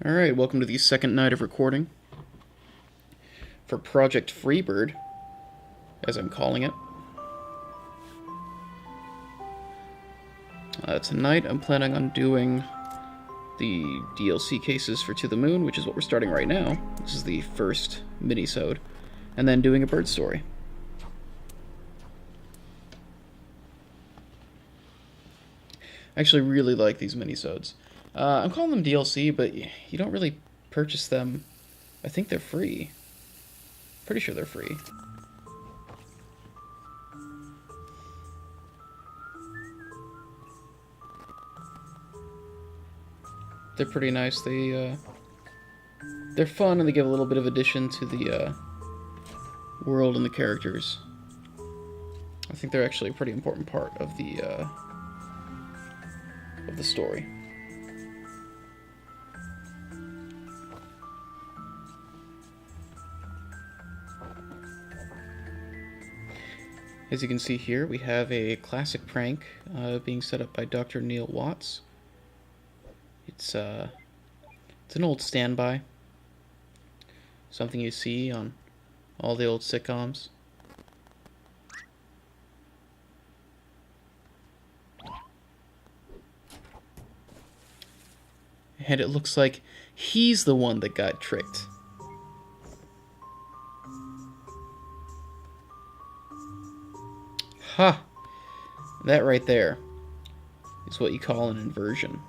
Alright, welcome to the second night of recording for Project Freebird, as I'm calling it. Tonight I'm planning on doing the DLC cases for To the Moon, which is what we're starting right now. This is the first Minisode. And then doing a bird story. I actually really like these Minisodes. I'm calling them DLC, but you don't really purchase them. I think they're free. Pretty sure they're free. They're pretty nice. They're fun, and they give a little bit of addition to the world and the characters. I think they're actually a pretty important part of the story. As you can see here, we have a classic prank being set up by Dr. Neil Watts. It's an old standby. Something you see on all the old sitcoms. And it looks like he's the one that got tricked. Ha! That right there is what you call an inversion.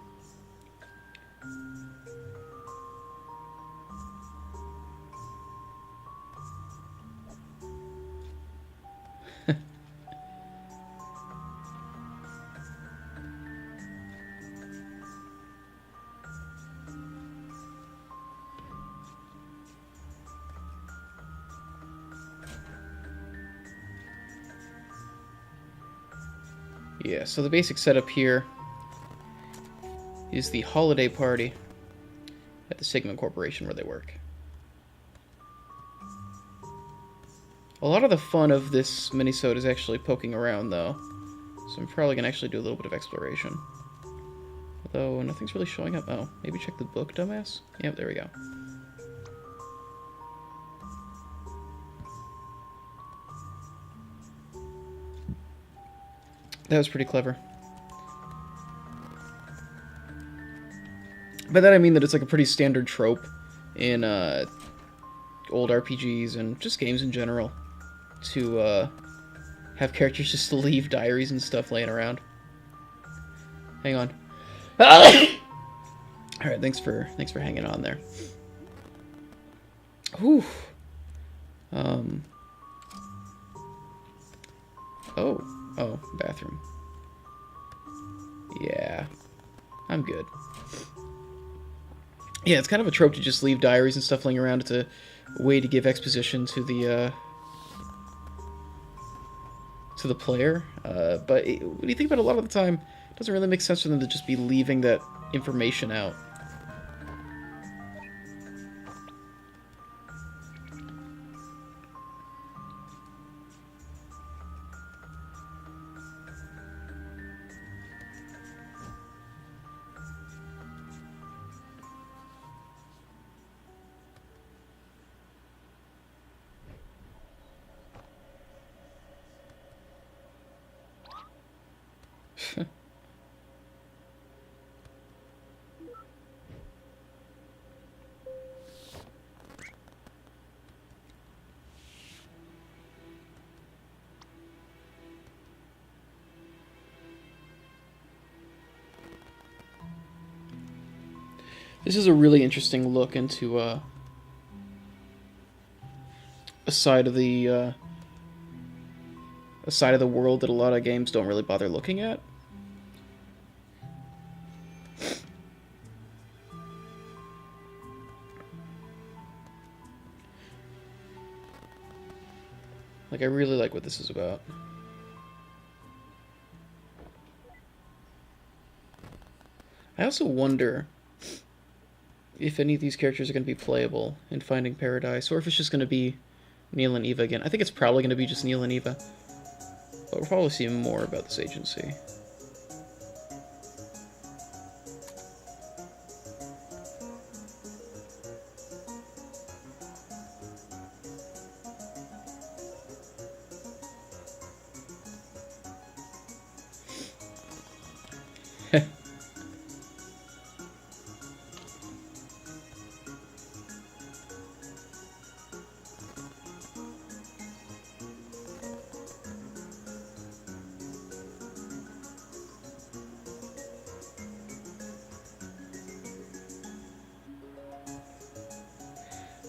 Yeah, so the basic setup here is the holiday party at the Sigma Corporation where they work. A lot of the fun of this minisode is actually poking around, though, so I'm probably going to actually do a little bit of exploration. Although nothing's really showing up. Oh, maybe check the book, dumbass? Yep, there we go. That was pretty clever. By that I mean that it's like a pretty standard trope in old RPGs and just games in general to have characters just leave diaries and stuff laying around. Hang on. Alright, thanks for hanging on there. Whew. Oh, bathroom. Yeah, I'm good. Yeah, it's kind of a trope to just leave diaries and stuff laying around. It's a way to give exposition to the player. But when you think about it, a lot of the time, it doesn't really make sense for them to just be leaving that information out. This is a really interesting look into a side of the world that a lot of games don't really bother looking at. Like, I really like what this is about. I also wonder if any of these characters are going to be playable in Finding Paradise, or if it's just going to be Neil and Eva again. I think it's probably going to be just Neil and Eva, but we'll probably see more about this agency.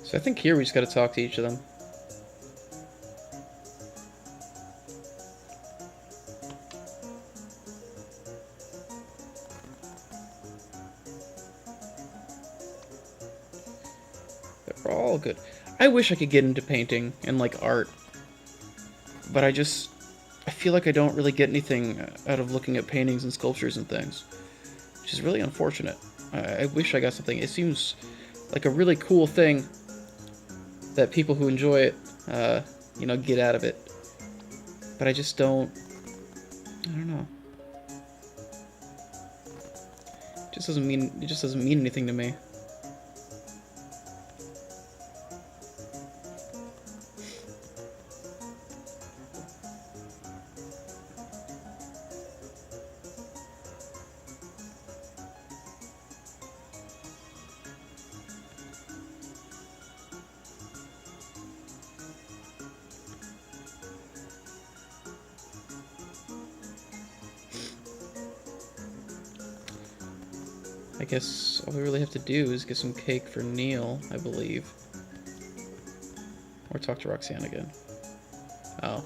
So I think here we just gotta talk to each of them. They're all good. I wish I could get into painting and, like, art. But I feel like I don't really get anything out of looking at paintings and sculptures and things. Which is really unfortunate. I wish I got something. It seems like a really cool thing that people who enjoy it, you know, get out of it. But I just don't... I don't know. It just doesn't mean anything to me. I guess all we really have to do is get some cake for Neil, I believe. Or talk to Roxanne again. Oh.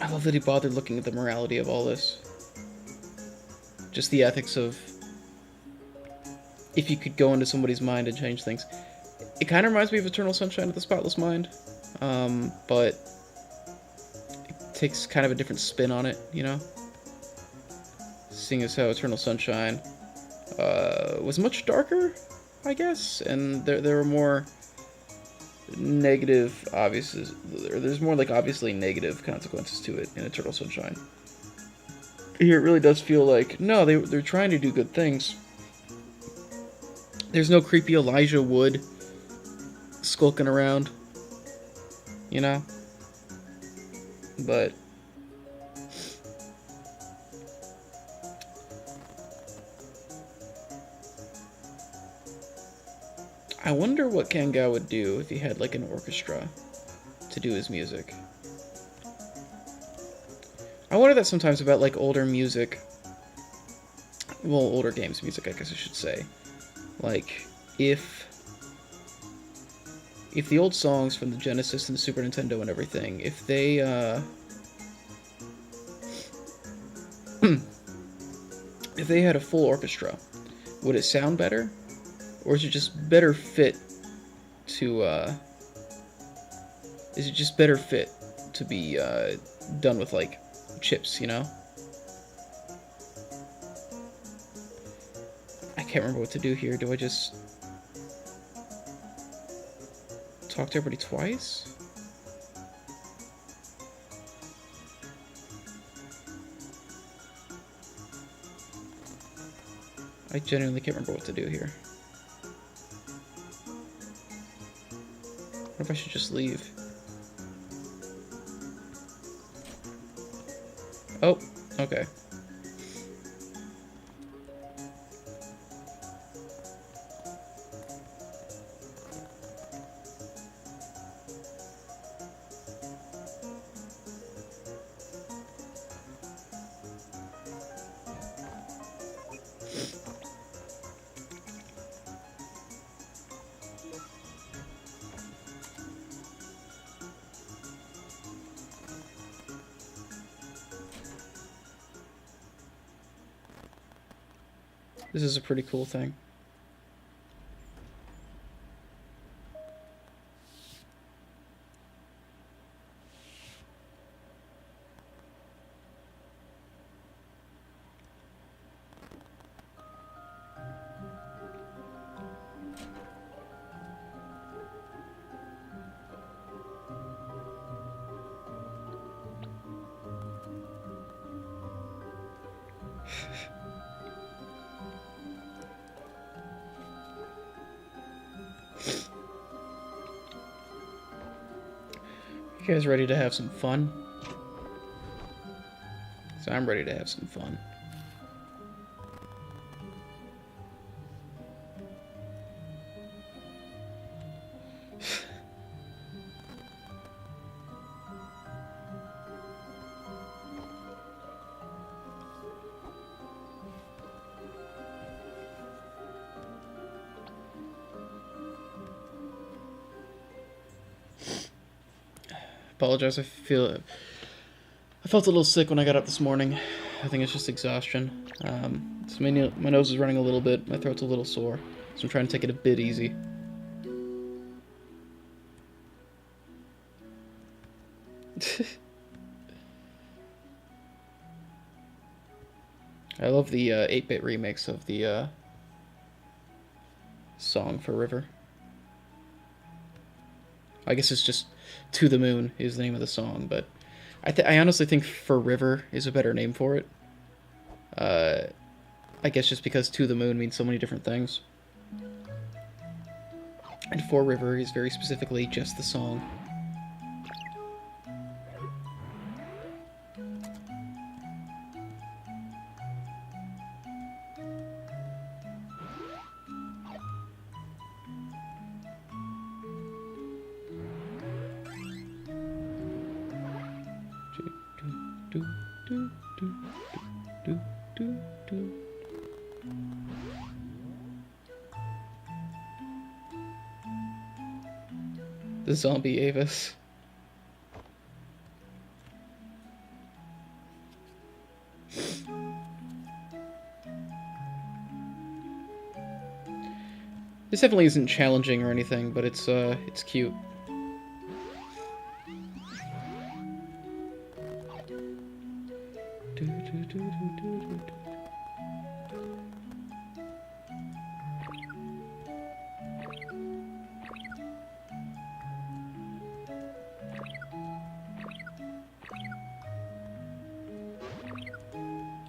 I love that he bothered looking at the morality of all this. Just the ethics of if you could go into somebody's mind and change things. It kind of reminds me of Eternal Sunshine of the Spotless Mind, but it takes kind of a different spin on it, you know? Seeing as how Eternal Sunshine was much darker, I guess, and there were more negative, there's more, like, obviously negative consequences to it in Eternal Sunshine. Here it really does feel like, no, they're trying to do good things. There's no creepy Elijah Wood skulking around, you know? But I wonder what Kanga would do if he had, like, an orchestra to do his music. I wonder that sometimes about, like, older music. Well, older games music, I guess I should say. Like, if the old songs from the Genesis and the Super Nintendo and everything, if they, if they had a full orchestra, would it sound better? Or is it just better fit to, is it just better fit to be, done with, like, chips, you know? I can't remember what to do here. Do I just talk to everybody twice? I genuinely can't remember what to do here. What if I should just leave? Oh, okay. This is a pretty cool thing. You guys ready to have some fun? So I'm ready to have some fun. Apologize, I felt a little sick when I got up this morning. I think it's just exhaustion. So my nose is running a little bit, my throat's a little sore, so I'm trying to take it a bit easy. I love the 8-bit remix of the song for River. I guess it's just To the Moon is the name of the song, but I honestly think For River is a better name for it. I guess just because To the Moon means so many different things. And For River is very specifically just the song. The zombie Avis. This definitely isn't challenging or anything, but it's cute.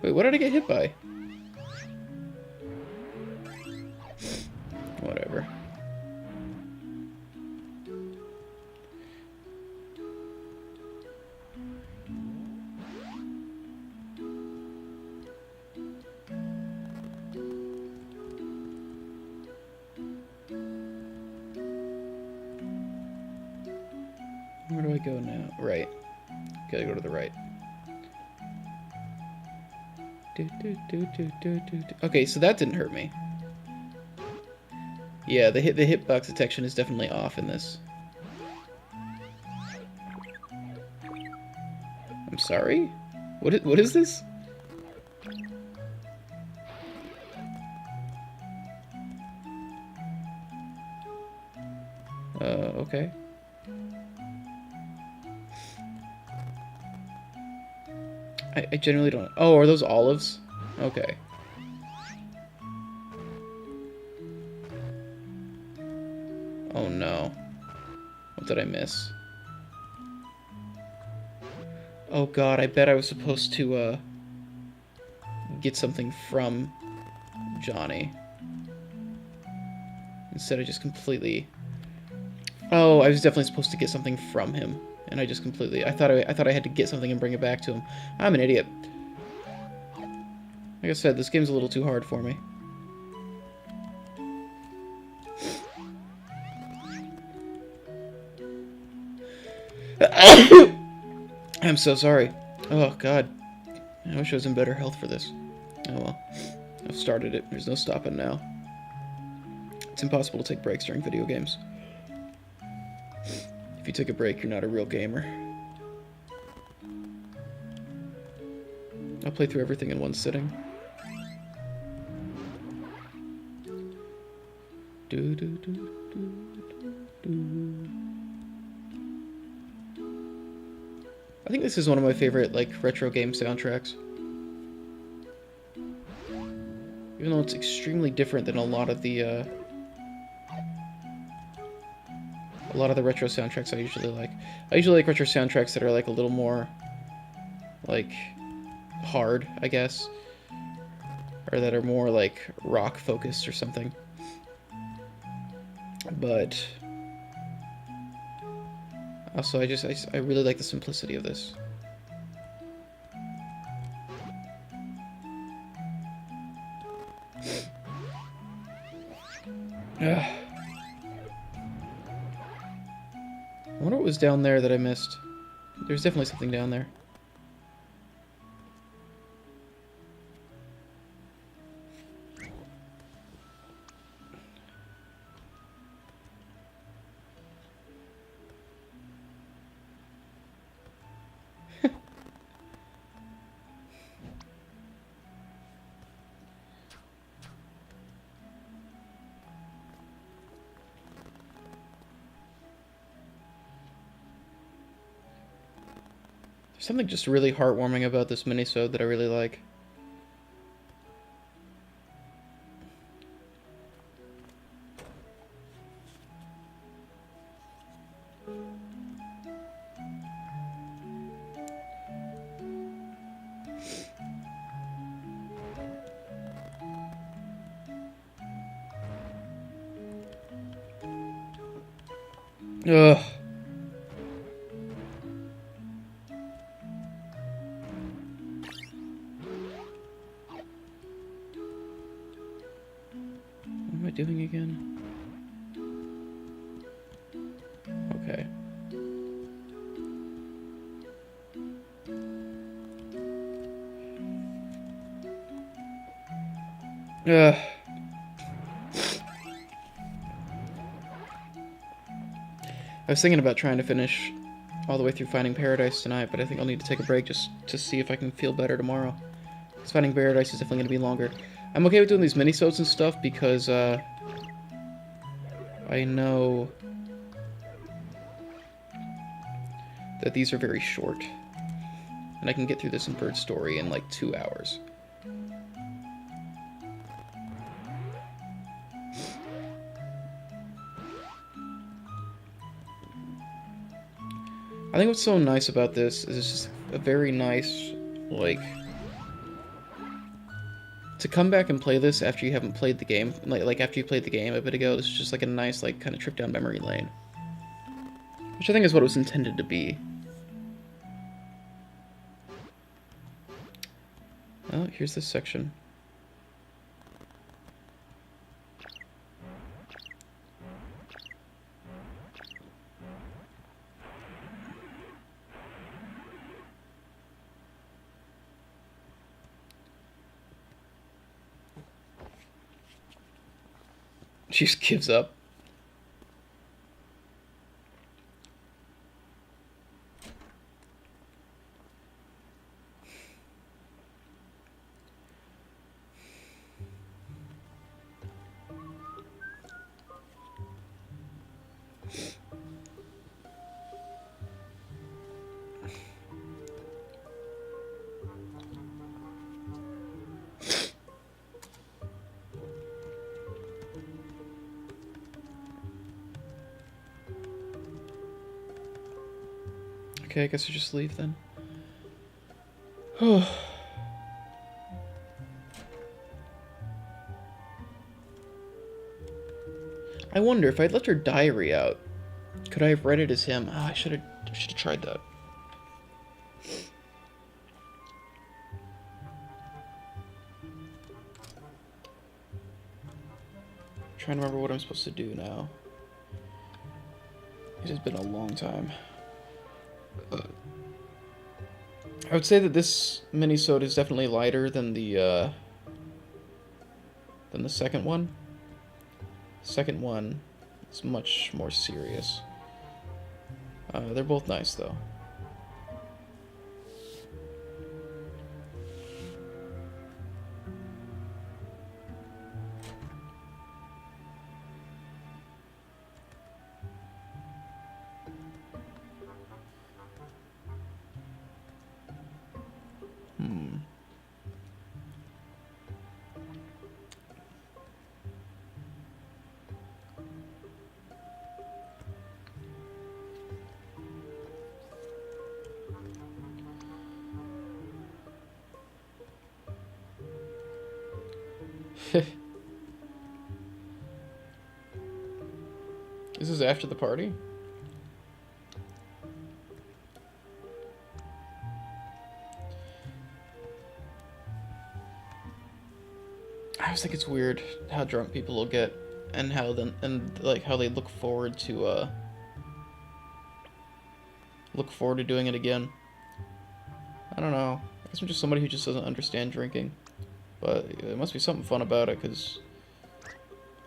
Wait, what did I get hit by? Whatever. Where do I go now? Right. Gotta go to the right. Okay, so that didn't hurt me. Yeah, the hitbox detection is definitely off in this. I'm sorry? What is this? Okay. I generally don't... Oh, are those olives? Okay. Oh no. What did I miss? Oh god, I bet I was supposed to, get something from Johnny. Instead of just completely... Oh, I was definitely supposed to get something from him. And I just completely... I thought I had to get something and bring it back to him. I'm an idiot. Like I said, this game's a little too hard for me. I'm so sorry. Oh, God. I wish I was in better health for this. Oh, well. I've started it. There's no stopping now. It's impossible to take breaks during video games. If you take a break, you're not a real gamer. I'll play through everything in one sitting. I think this is one of my favorite, like, retro game soundtracks. Even though it's extremely different than a lot of the retro soundtracks I usually like. I usually like retro soundtracks that are, like, a little more, like, hard, I guess. Or that are more, like, rock-focused or something. But Also, I really like the simplicity of this. Ugh. I wonder what was down there that I missed. There's definitely something down there. There's something just really heartwarming about this minisode that I really like. Ugh. What am I doing again? Okay. Ugh. I was thinking about trying to finish all the way through Finding Paradise tonight, but I think I'll need to take a break just to see if I can feel better tomorrow. Because Finding Paradise is definitely going to be longer. I'm okay with doing these minisodes and stuff because, I know that these are very short. And I can get through this in Bird Story in like 2 hours. I think what's so nice about this is it's just a very nice, like, to come back and play this after you haven't played the game, like after you played the game a bit ago, this is just like a nice, like, kind of trip down memory lane. Which I think is what it was intended to be. Oh, here's this section. She just gives up. Okay, I guess I just leave then. I wonder if I'd left her diary out, could I have read it as him? Oh, I should have tried that. I'm trying to remember what I'm supposed to do now. It has been a long time. I would say that this minisode is definitely lighter than the second one. The second one is much more serious. They're both nice though. This is after the party? I always think it's weird how drunk people will get, and like how they look forward to doing it again. I don't know. I guess I'm just somebody who just doesn't understand drinking, but there must be something fun about it because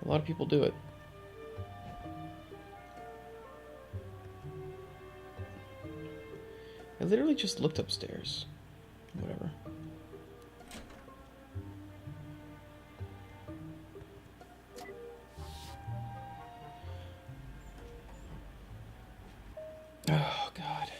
a lot of people do it. I literally just looked upstairs. Whatever. Oh, God.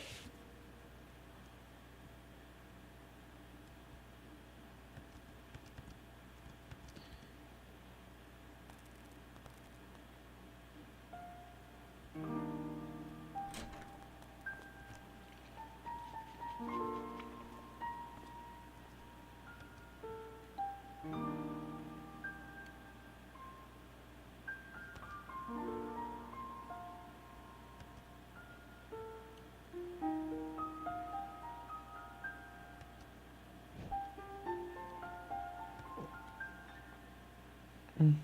Mm.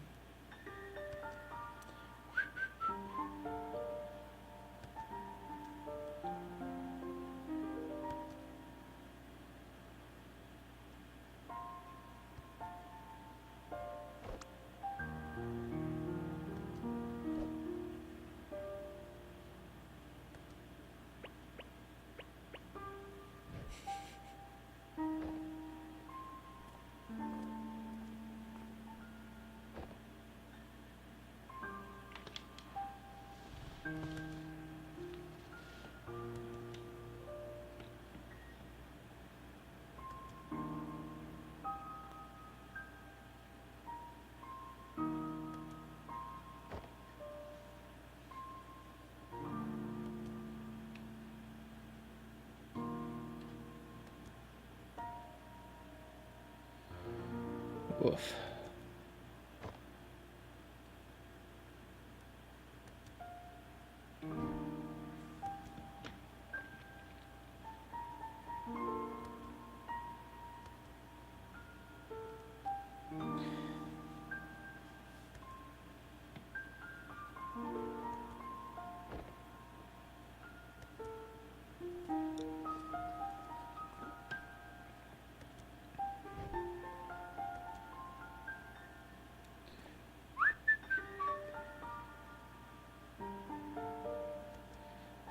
Woof.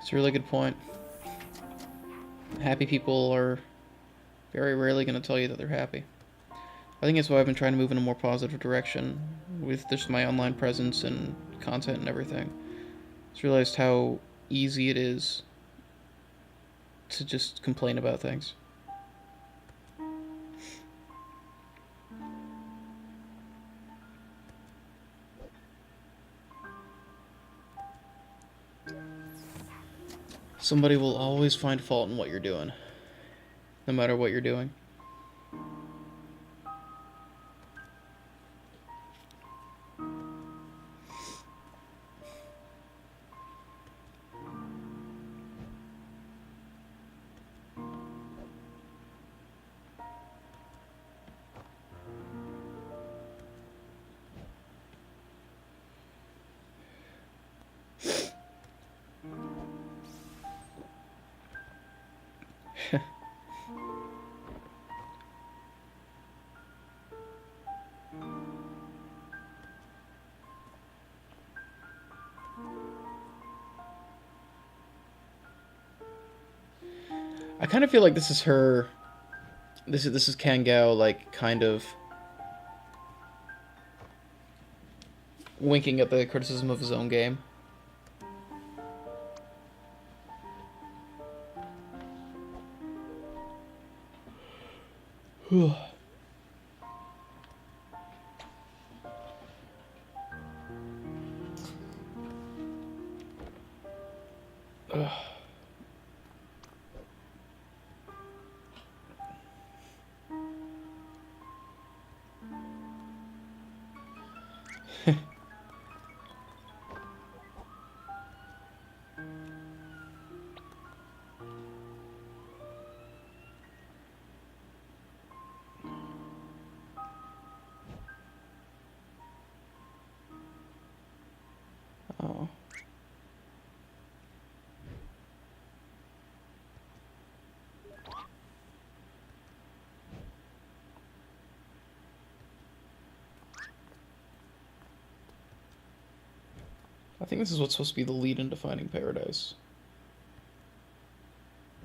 It's a really good point. Happy people are very rarely going to tell you that they're happy. I think that's why I've been trying to move in a more positive direction with just my online presence and content and everything. Just realized how easy it is to just complain about things. Somebody will always find fault in what you're doing, no matter what you're doing. I kind of feel like this is her. This is Kangao, like, kind of winking at the criticism of his own game. I think this is what's supposed to be the lead into Finding Paradise.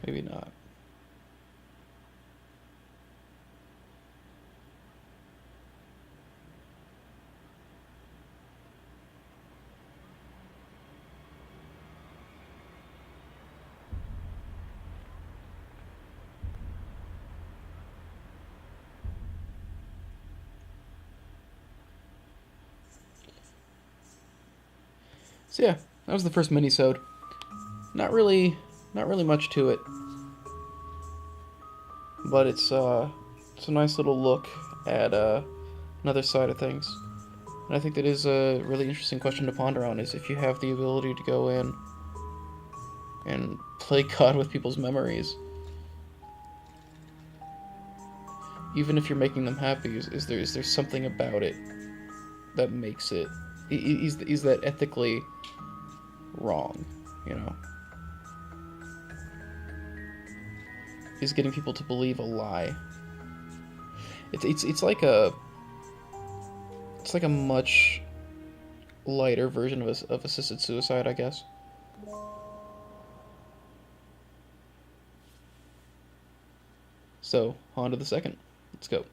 Maybe not. So yeah, that was the first minisode. Not really much to it, but it's a nice little look at another side of things. And I think that is a really interesting question to ponder on: is if you have the ability to go in and play God with people's memories, even if you're making them happy, is there something about it that makes it is that ethically wrong? You know, is getting people to believe a lie. It's like a much lighter version of assisted suicide, I guess. So on to the second. Let's go.